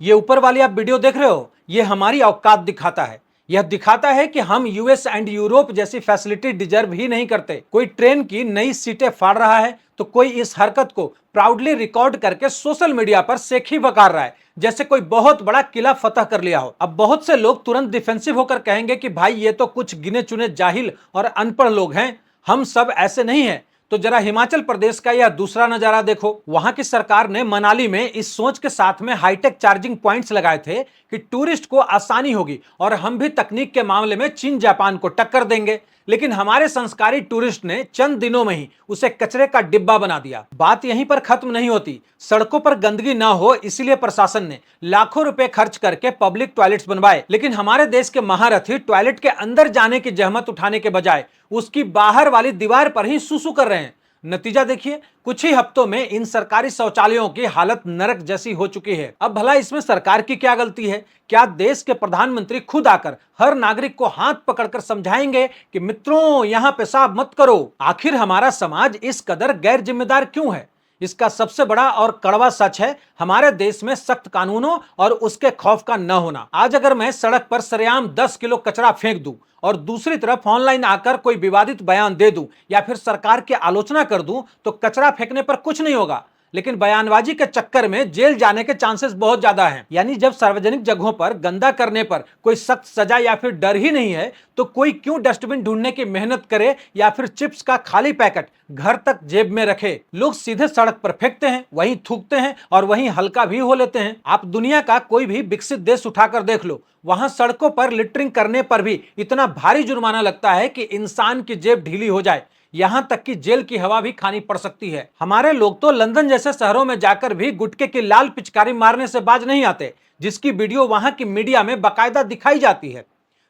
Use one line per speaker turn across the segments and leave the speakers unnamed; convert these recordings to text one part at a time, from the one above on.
ये ऊपर वाली आप वीडियो देख रहे हो, ये हमारी औकात दिखाता है। यह दिखाता है कि हम यूएस एंड यूरोप जैसी फैसिलिटी डिजर्व ही नहीं करते। कोई ट्रेन की नई सीटें फाड़ रहा है तो कोई इस हरकत को प्राउडली रिकॉर्ड करके सोशल मीडिया पर सेखी बकार रहा है, जैसे कोई बहुत बड़ा किला फतह कर लिया हो। अब बहुत से लोग तुरंत डिफेंसिव होकर कहेंगे कि भाई ये तो कुछ गिने चुने जाहिल और अनपढ़ लोग हैं, हम सब ऐसे नहीं हैं। तो जरा हिमाचल प्रदेश का यह दूसरा नजारा देखो। वहां की सरकार ने मनाली में इस सोच के साथ में हाईटेक चार्जिंग पॉइंट्स लगाए थे कि टूरिस्ट को आसानी होगी और हम भी तकनीक के मामले में चीन जापान को टक्कर देंगे। लेकिन हमारे संस्कारी टूरिस्ट ने चंद दिनों में ही उसे कचरे का डिब्बा बना दिया। बात यहीं पर खत्म नहीं होती। सड़कों पर गंदगी ना हो इसलिए प्रशासन ने लाखों रुपए खर्च करके पब्लिक टॉयलेट्स बनवाए, लेकिन हमारे देश के महारथी टॉयलेट के अंदर जाने की जहमत उठाने के बजाय उसकी बाहर वाली दीवार पर ही सुसु कर रहे हैं। नतीजा देखिए, कुछ ही हफ्तों में इन सरकारी शौचालयों की हालत नरक जैसी हो चुकी है। अब भला इसमें सरकार की क्या गलती है? क्या देश के प्रधानमंत्री खुद आकर हर नागरिक को हाथ पकड़कर समझाएंगे कि मित्रों यहां पेशाब मत करो? आखिर हमारा समाज इस कदर गैर जिम्मेदार क्यों है? इसका सबसे बड़ा और कड़वा सच है हमारे देश में सख्त कानूनों और उसके खौफ का न होना। आज अगर मैं सड़क पर सरेआम 10 किलो कचरा फेंक दूं और दूसरी तरफ ऑनलाइन आकर कोई विवादित बयान दे दूं या फिर सरकार की आलोचना कर दूं तो कचरा फेंकने पर कुछ नहीं होगा, लेकिन बयानबाजी के चक्कर में जेल जाने के चांसेस बहुत ज्यादा हैं। यानी जब सार्वजनिक जगहों पर गंदा करने पर कोई सख्त सजा या फिर डर ही नहीं है तो कोई क्यों डस्टबिन ढूंढने की मेहनत करे या फिर चिप्स का खाली पैकेट घर तक जेब में रखे? लोग सीधे सड़क पर फेंकते हैं, वहीं थूकते हैं और वहीं हल्का भी हो लेते हैं। आप दुनिया का कोई भी विकसित देश उठाकर देख लो, वहां सड़कों पर लिटरिंग करने पर भी इतना भारी जुर्माना लगता है कि इंसान की जेब ढीली हो जाए, यहां तक कि जेल की हवा भी खानी पड़ सकती है। हमारे लोग तो लंदन जैसे शहरों में जाकर भी गुटखे की लाल पिचकारी मारने से बाज नहीं आते, जिसकी वीडियो वहां की मीडिया में बाकायदा दिखाई जाती है।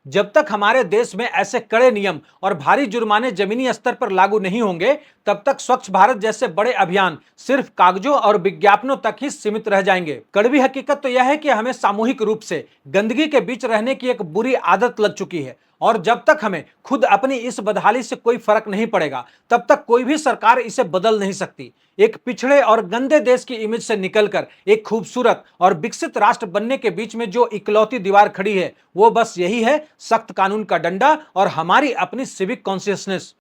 जब तक हमारे देश में ऐसे कड़े नियम और भारी जुर्माने जमीनी स्तर पर लागू नहीं होंगे, तब तक स्वच्छ भारत जैसे बड़े अभियान सिर्फ कागजों और विज्ञापनों तक ही सीमित रह जाएंगे। कड़वी हकीकत तो यह है कि हमें सामूहिक रूप से गंदगी के बीच रहने की एक बुरी आदत लग चुकी है और जब तक हमें खुद अपनी इस बदहाली से कोई फर्क नहीं पड़ेगा, तब तक कोई भी सरकार इसे बदल नहीं सकती। एक पिछड़े और गंदे देश की इमेज से निकलकर एक खूबसूरत और विकसित राष्ट्र बनने के बीच में जो इकलौती दीवार खड़ी है, वो बस यही है, सख्त कानून का डंडा और हमारी अपनी सिविक कॉन्शियसनेस।